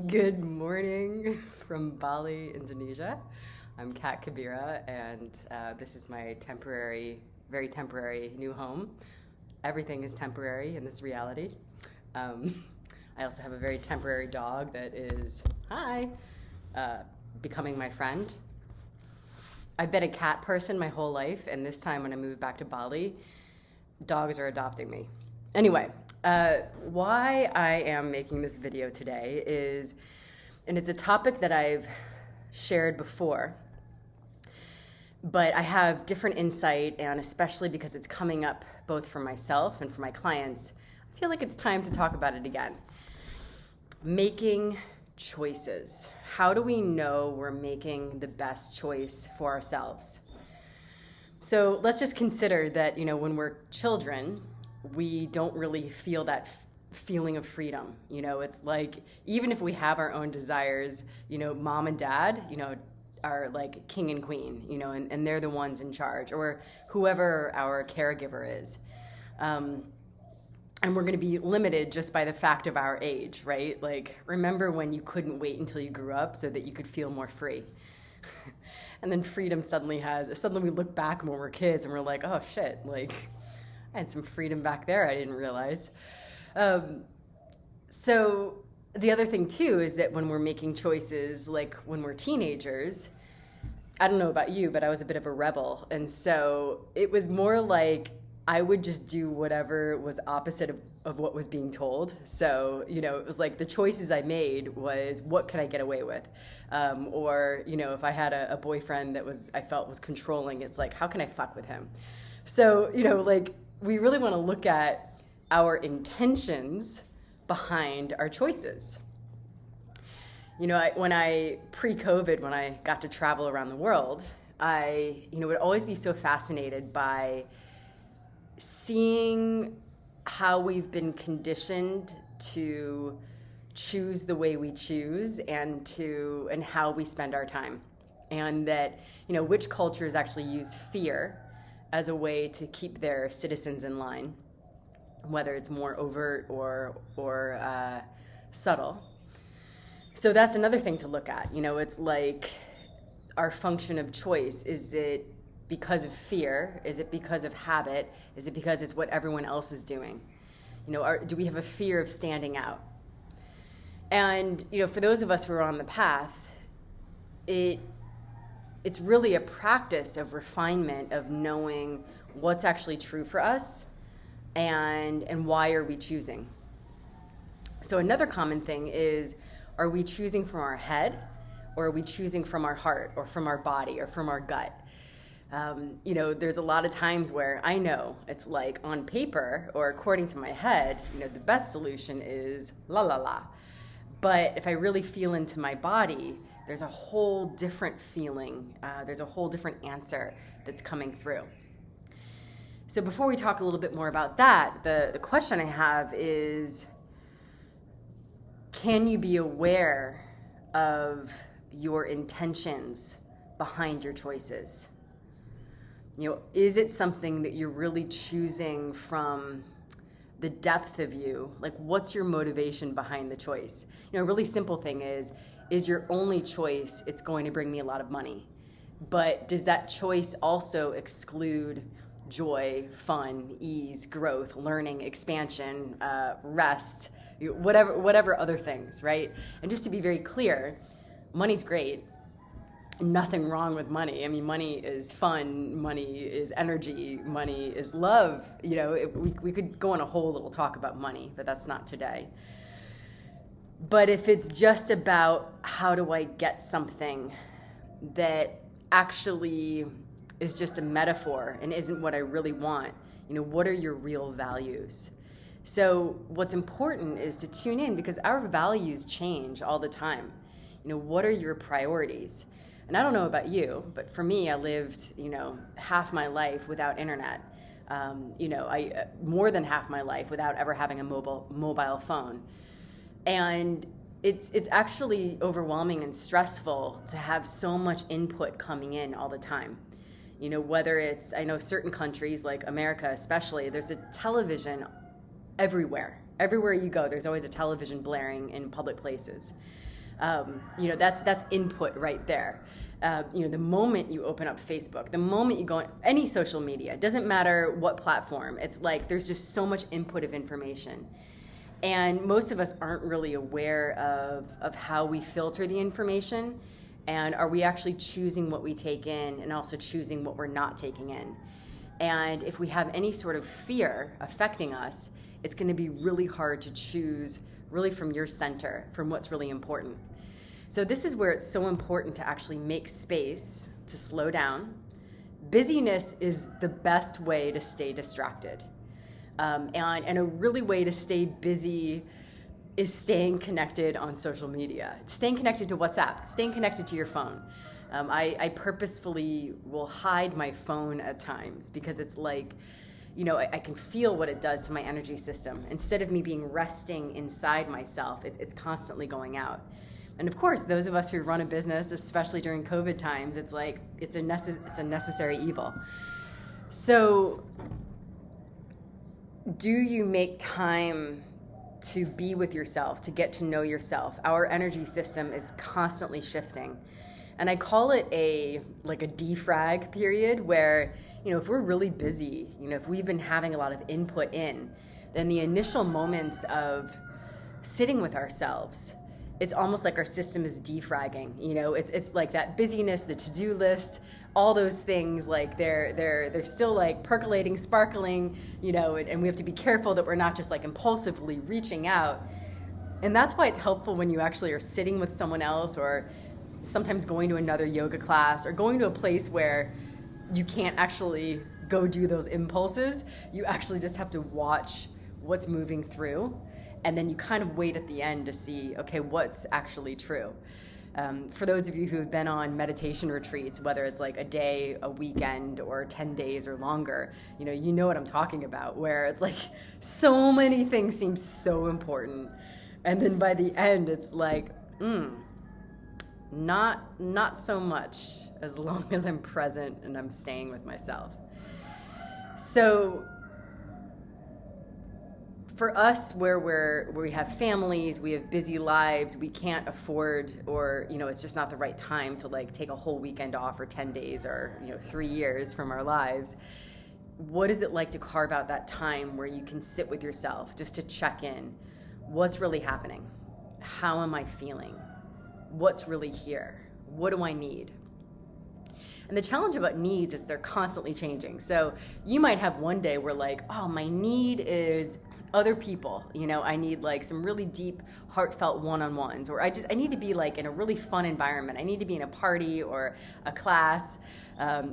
Good morning from Bali, Indonesia. I'm Kat Kabira, and this is my very temporary new home. Everything is temporary in this reality. I also have a very temporary dog that is, becoming my friend. I've been a cat person my whole life, and this time when I moved back to Bali, dogs are adopting me. Anyway, why I am making this video today is, and it's a topic that I've shared before, but I have different insight, and especially because it's coming up both for myself and for my clients, I feel like it's time to talk about it again. Making choices. How do we know we're making the best choice for ourselves? So let's just consider that, when we're children, we don't really feel that feeling of freedom. It's like, even if we have our own desires, mom and dad, are like king and queen, and they're the ones in charge, or whoever our caregiver is. And we're going to be limited just by the fact of our age, right? Like, remember when you couldn't wait until you grew up so that you could feel more free? And then freedom suddenly we look back when we're kids and we're like, oh shit, like, I had some freedom back there I didn't realize. So the other thing too is that when we're making choices, like when we're teenagers, I don't know about you, but I was a bit of a rebel. And so it was more like I would just do whatever was opposite of what was being told. So, it was like the choices I made was, what could I get away with? Or, if I had a boyfriend that I felt was controlling, it's like, how can I fuck with him? So, like, we really want to look at our intentions behind our choices. Pre-COVID, when I got to travel around the world, I would always be so fascinated by seeing how we've been conditioned to choose the way we choose and how we spend our time. And that, which cultures actually use fear as a way to keep their citizens in line, whether it's more overt or subtle. So that's another thing to look at. It's like our function of choice. Is it because of fear? Is it because of habit? Is it because it's what everyone else is doing? Do we have a fear of standing out? And, for those of us who are on the path, it's really a practice of refinement, of knowing what's actually true for us and why are we choosing. So another common thing is, are we choosing from our head, or are we choosing from our heart, or from our body, or from our gut? There's a lot of times where I know it's like, on paper or according to my head, the best solution is la la la. But if I really feel into my body, there's a whole different feeling. There's a whole different answer that's coming through. So before we talk a little bit more about that, the question I have is, can you be aware of your intentions behind your choices? Is it something that you're really choosing from the depth of you? Like, what's your motivation behind the choice? A really simple thing is your only choice, it's going to bring me a lot of money. But does that choice also exclude joy, fun, ease, growth, learning, expansion, rest, whatever other things, right? And just to be very clear, money's great. Nothing wrong with money. I mean, money is fun, money is energy, money is love. We could go on a whole little talk about money, but that's not today. But if it's just about how do I get something that actually is just a metaphor and isn't what I really want, what are your real values? So what's important is to tune in, because our values change all the time. What are your priorities? And I don't know about you, but for me, I lived, half my life without internet. More than half my life without ever having a mobile phone. And it's actually overwhelming and stressful to have so much input coming in all the time. Whether it's, I know certain countries like America especially, there's a television everywhere. Everywhere you go, there's always a television blaring in public places. That's input right there. The moment you open up Facebook, the moment you go on any social media, it doesn't matter what platform, it's like there's just so much input of information. And most of us aren't really aware of how we filter the information, and are we actually choosing what we take in and also choosing what we're not taking in. And if we have any sort of fear affecting us, it's going to be really hard to choose really from your center, from what's really important. So this is where it's so important to actually make space to slow down. Busyness is the best way to stay distracted. And a really way to stay busy is staying connected on social media, staying connected to WhatsApp, staying connected to your phone. I purposefully will hide my phone at times because it's like, I can feel what it does to my energy system. Instead of me being resting inside myself, it's constantly going out. And of course, those of us who run a business, especially during COVID times, it's like it's a necessary evil. So do you make time to be with yourself, to get to know yourself? Our energy system is constantly shifting. And I call it a defrag period where, if we're really busy, if we've been having a lot of input in, then the initial moments of sitting with ourselves, it's almost like our system is defragging. It's like that busyness, the to-do list, all those things, like they're still like percolating, sparkling, and we have to be careful that we're not just like impulsively reaching out. And that's why it's helpful when you actually are sitting with someone else, or sometimes going to another yoga class, or going to a place where you can't actually go do those impulses. You actually just have to watch what's moving through, and then you kind of wait at the end to see, okay, what's actually true. For those of you who've been on meditation retreats, whether it's like a day, a weekend, or 10 days or longer, you know what I'm talking about, where it's like so many things seem so important, and then by the end it's like, not so much, as long as I'm present and I'm staying with myself. So for us, where we have families, we have busy lives, we can't afford, or it's just not the right time to like take a whole weekend off, or 10 days, or 3 years from our lives. What is it like to carve out that time where you can sit with yourself just to check in? What's really happening? How am I feeling? What's really here? What do I need? And the challenge about needs is they're constantly changing. So you might have one day where like, oh, my need is other people. I need like some really deep, heartfelt one-on-ones, or I need to be like in a really fun environment. I need to be in a party or a class,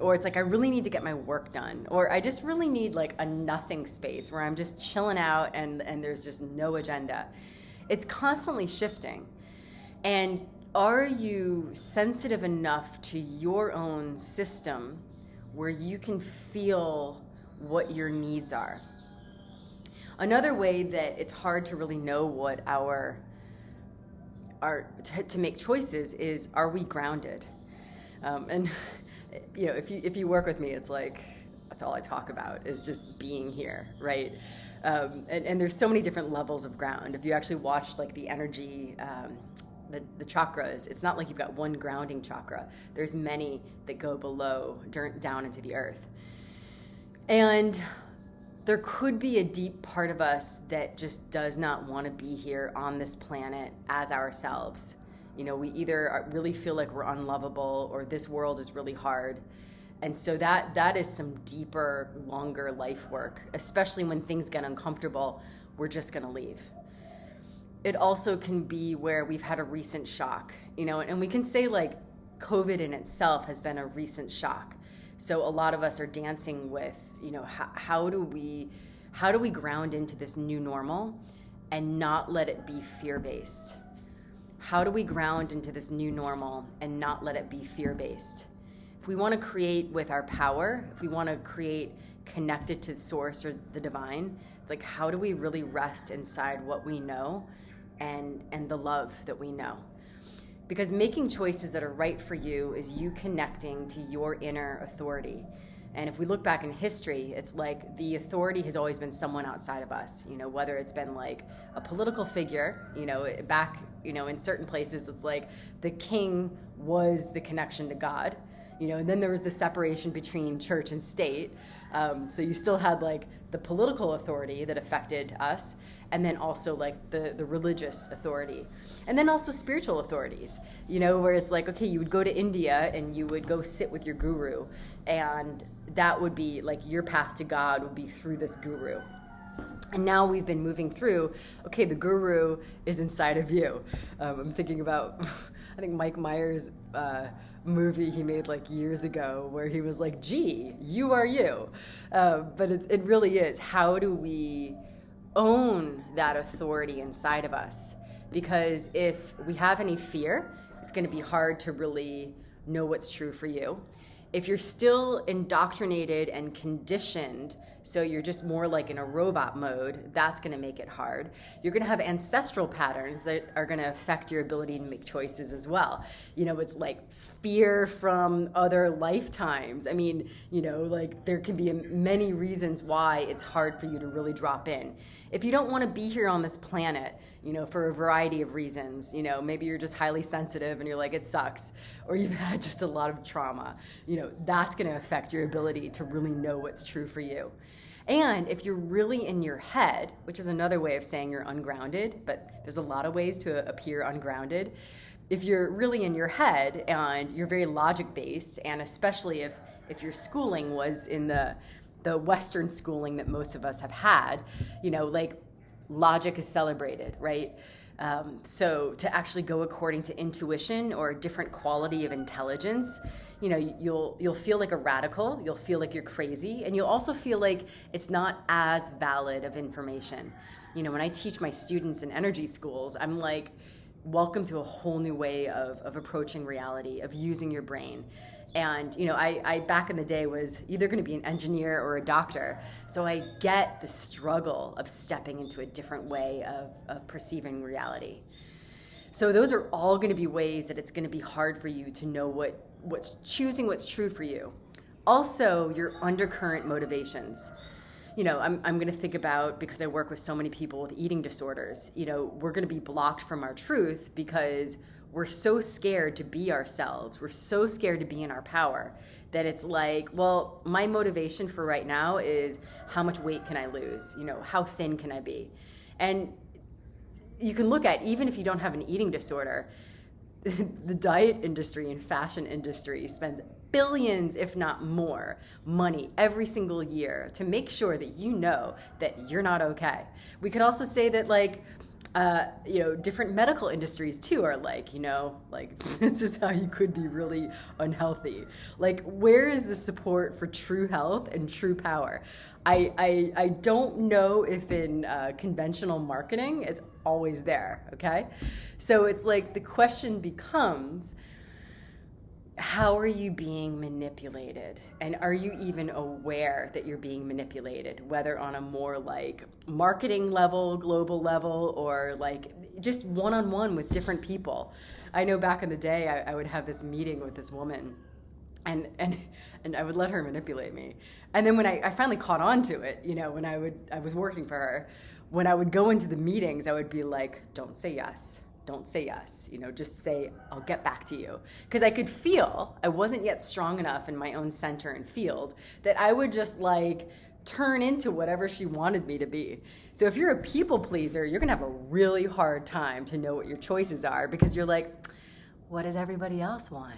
or it's like I really need to get my work done, or I just really need like a nothing space where I'm just chilling out and there's just no agenda. It's constantly shifting. And are you sensitive enough to your own system where you can feel what your needs are? Another way that it's hard to really know what to make choices is, are we grounded? And if you work with me, it's like that's all I talk about is just being here, right? And there's so many different levels of ground. If you actually watch like the energy, the chakras, it's not like you've got one grounding chakra. There's many that go below, down into the earth. And there could be a deep part of us that just does not want to be here on this planet as ourselves. We either really feel like we're unlovable, or this world is really hard. And so that is some deeper, longer life work, especially when things get uncomfortable, we're just going to leave. It also can be where we've had a recent shock, and we can say like COVID in itself has been a recent shock. So a lot of us are dancing with, how do we ground into this new normal and not let it be fear-based? How do we ground into this new normal and not let it be fear-based? If we want to create with our power, if we want to create connected to source or the divine, it's like, how do we really rest inside what we know and the love that we know? Because making choices that are right for you is you connecting to your inner authority. And if we look back in history, it's like the authority has always been someone outside of us, whether it's been like a political figure, back, in certain places, it's like the king was the connection to God, and then there was the separation between church and state. So you still had like the political authority that affected us, and then also like the religious authority. And then also spiritual authorities, where it's like, okay, you would go to India and you would go sit with your guru, and that would be like your path to God would be through this guru. And now we've been moving through, okay, the guru is inside of you. I'm thinking about, I think Mike Myers' movie he made like years ago where he was like, gee, you are you. But it really is. How do we own that authority inside of us? Because if we have any fear, it's going to be hard to really know what's true for you. If you're still indoctrinated and conditioned, so you're just more like in a robot mode, that's going to make it hard. You're going to have ancestral patterns that are going to affect your ability to make choices as well. It's like fear from other lifetimes. I mean, like there can be many reasons why it's hard for you to really drop in. If you don't want to be here on this planet, for a variety of reasons, maybe you're just highly sensitive and you're like, it sucks, or you've had just a lot of trauma, that's going to affect your ability to really know what's true for you. And if you're really in your head, which is another way of saying you're ungrounded, but there's a lot of ways to appear ungrounded. If you're really in your head and you're very logic-based, and especially if your schooling was in the Western schooling that most of us have had, like logic is celebrated, right? So to actually go according to intuition or a different quality of intelligence, you'll feel like a radical, you'll feel like you're crazy, and you'll also feel like it's not as valid of information. When I teach my students in energy schools, I'm like, welcome to a whole new way of approaching reality, of using your brain. And, I back in the day was either going to be an engineer or a doctor. So I get the struggle of stepping into a different way of perceiving reality. So those are all going to be ways that it's going to be hard for you to know what's true for you. Also, your undercurrent motivations. I'm going to think about, because I work with so many people with eating disorders, we're going to be blocked from our truth because we're so scared to be ourselves. We're so scared to be in our power that it's like, well, my motivation for right now is how much weight can I lose? How thin can I be? And you can look at, even if you don't have an eating disorder, the diet industry and fashion industry spends billions, if not more, money every single year to make sure that that you're not okay. We could also say that different medical industries too are like this is how you could be really unhealthy. Like, where is the support for true health and true power? I don't know if in conventional marketing it's always there, okay? So it's like the question becomes, how are you being manipulated? And are you even aware that you're being manipulated, whether on a more like marketing level, global level, or like just one-on-one with different people? I know back in the day, I would have this meeting with this woman and I would let her manipulate me. And then when I finally caught on to it, when I was working for her, when I would go into the meetings, I would be like, don't say yes. Don't say yes, just say, I'll get back to you. Because I could feel I wasn't yet strong enough in my own center and field that I would just like turn into whatever she wanted me to be. So if you're a people pleaser, you're gonna have a really hard time to know what your choices are, because you're like, what does everybody else want?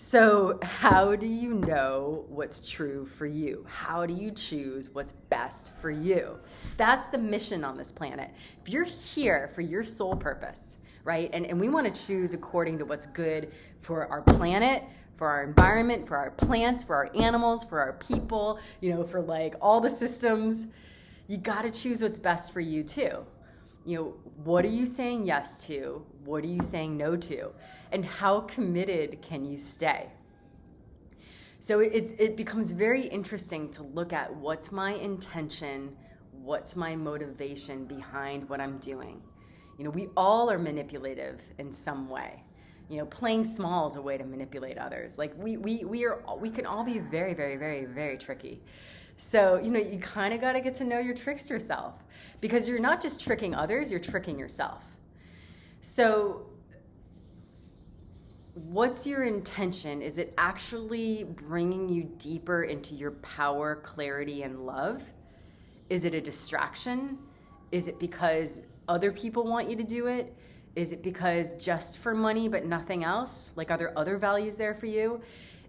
So how do you know what's true for you? How do you choose what's best for you? That's the mission on this planet. If you're here for your soul purpose, right? And we want to choose according to what's good for our planet, for our environment, for our plants, for our animals, for our people, for like all the systems. You got to choose what's best for you too. What are you saying yes to? What are you saying no to? And how committed can you stay? So it becomes very interesting to look at what's my intention, what's my motivation behind what I'm doing. We all are manipulative in some way. Playing small is a way to manipulate others. Like we can all be very, very, very, very tricky. So, you kind of got to get to know your trickster self, because you're not just tricking others, you're tricking yourself. So what's your intention? Is it actually bringing you deeper into your power, clarity, and love? Is it a distraction? Is it because other people want you to do it? Is it because just for money but nothing else? Like, are there other values there for you?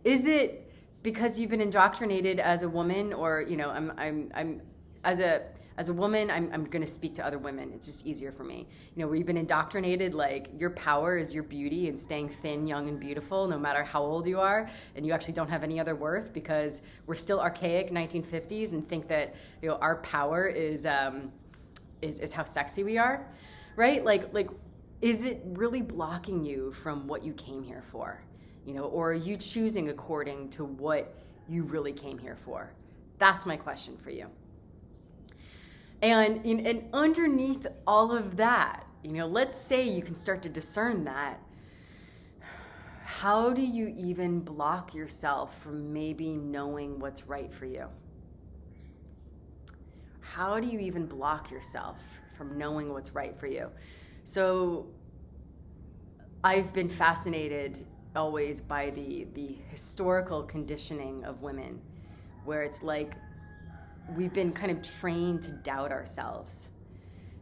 Is it because you've been indoctrinated as a woman, or I'm as a woman, I'm going to speak to other women. It's just easier for me. Where you've been indoctrinated, like your power is your beauty and staying thin, young, and beautiful, no matter how old you are, and you actually don't have any other worth, because we're still archaic 1950s and think that our power is how sexy we are, right? Like, is it really blocking you from what you came here for? Or are you choosing according to what you really came here for? That's my question for you. And underneath all of that, let's say you can start to discern that. How do you even block yourself from maybe knowing what's right for you? How do you even block yourself from knowing what's right for you? So I've been fascinated always by the historical conditioning of women, where it's like we've been kind of trained to doubt ourselves.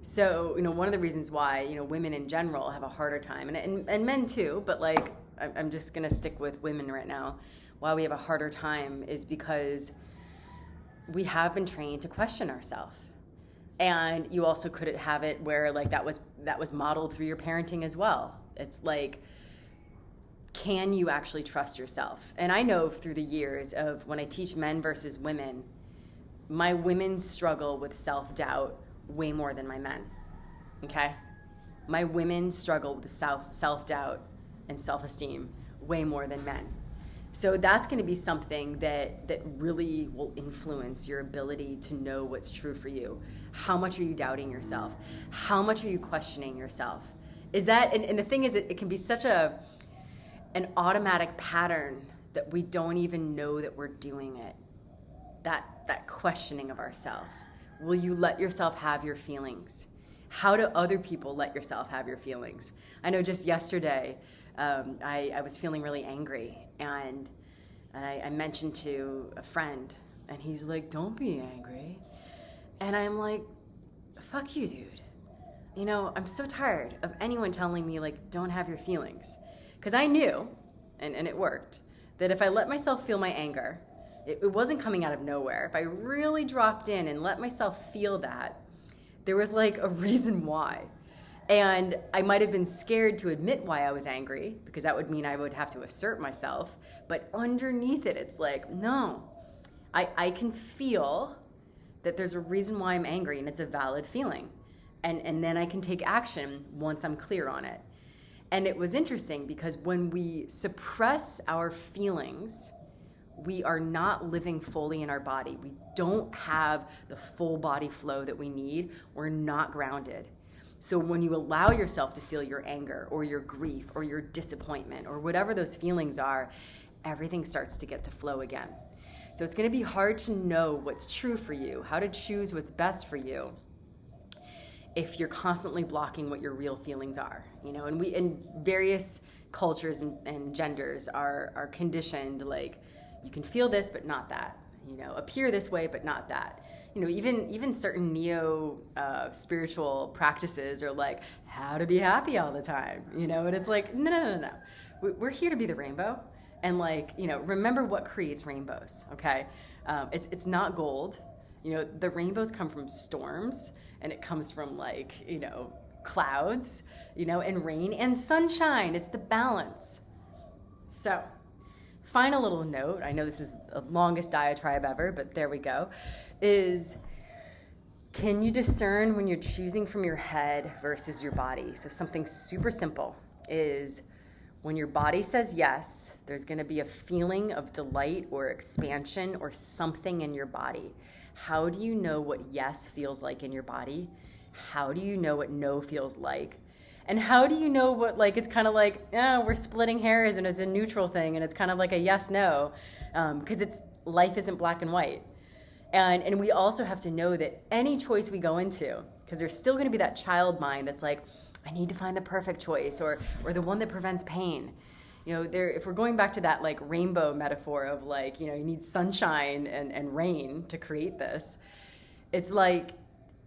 So, one of the reasons why, women in general have a harder time, and men too, but like, I'm just going to stick with women right now, why we have a harder time is because we have been trained to question ourselves. And you also could have it where like that was modeled through your parenting as well. It's like, can you actually trust yourself? And I know through the years of when I teach men versus women, my women struggle with self-doubt way more than my men, okay? My women struggle with self-doubt and self-esteem way more than men. So that's going to be something that really will influence your ability to know what's true for you. How much are you doubting yourself? How much are you questioning yourself? Is that, and the thing is, it can be such an automatic pattern that we don't even know that we're doing it. That questioning of ourselves. Will you let yourself have your feelings? How do other people let yourself have your feelings? I know just yesterday, I was feeling really angry, and I mentioned to a friend, and he's like, don't be angry. And I'm like, fuck you, dude. I'm so tired of anyone telling me, like, don't have your feelings. Because I knew, and it worked, that if I let myself feel my anger, it wasn't coming out of nowhere. If I really dropped in and let myself feel that, there was like a reason why. And I might have been scared to admit why I was angry, because that would mean I would have to assert myself. But underneath it, it's like, no, I can feel that there's a reason why I'm angry, and it's a valid feeling. And then I can take action once I'm clear on it. And it was interesting because when we suppress our feelings, we are not living fully in our body. We don't have the full body flow that we need. We're not grounded. So when you allow yourself to feel your anger or your grief or your disappointment or whatever those feelings are, everything starts to get to flow again. So it's going to be hard to know what's true for you, how to choose what's best for you, if you're constantly blocking what your real feelings are. And we in various cultures and genders are conditioned, like, you can feel this but not that, appear this way but not that. Even certain neo spiritual practices are like how to be happy all the time, and it's like no. We're here to be the rainbow, and remember what creates rainbows, okay? It's not gold. The rainbows come from storms, and it comes from clouds, and rain and sunshine. It's the balance. So, final little note, I know this is the longest diatribe ever, but there we go, is can you discern when you're choosing from your head versus your body? So something super simple is when your body says yes, there's going to be a feeling of delight or expansion or something in your body. How do you know what yes feels like in your body? How do you know what no feels like? And how do you know what, like, it's kind of like, we're splitting hairs and it's a neutral thing and it's kind of like a yes, no, because life isn't black and white. And we also have to know that any choice we go into, because there's still going to be that child mind that's like, I need to find the perfect choice or the one that prevents pain. If we're going back to that like rainbow metaphor of like, you need sunshine and rain to create this, it's like,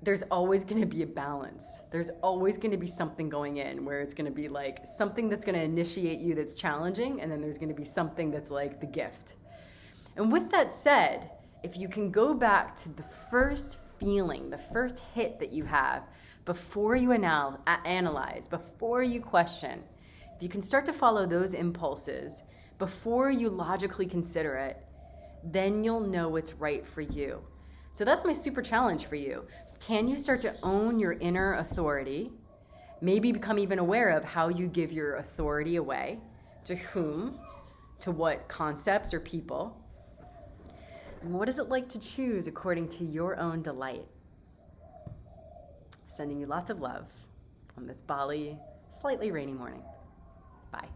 there's always going to be a balance. There's always going to be something going in where it's going to be like something that's going to initiate you that's challenging, and then there's going to be something that's like the gift. And with that said, if you can go back to the first feeling, the first hit that you have before you analyze, before you question, if you can start to follow those impulses before you logically consider it, then you'll know what's right for you. So that's my super challenge for you. Can you start to own your inner authority? Maybe become even aware of how you give your authority away, to whom, to what concepts or people. And what is it like to choose according to your own delight? Sending you lots of love on this Bali, slightly rainy morning. Bye.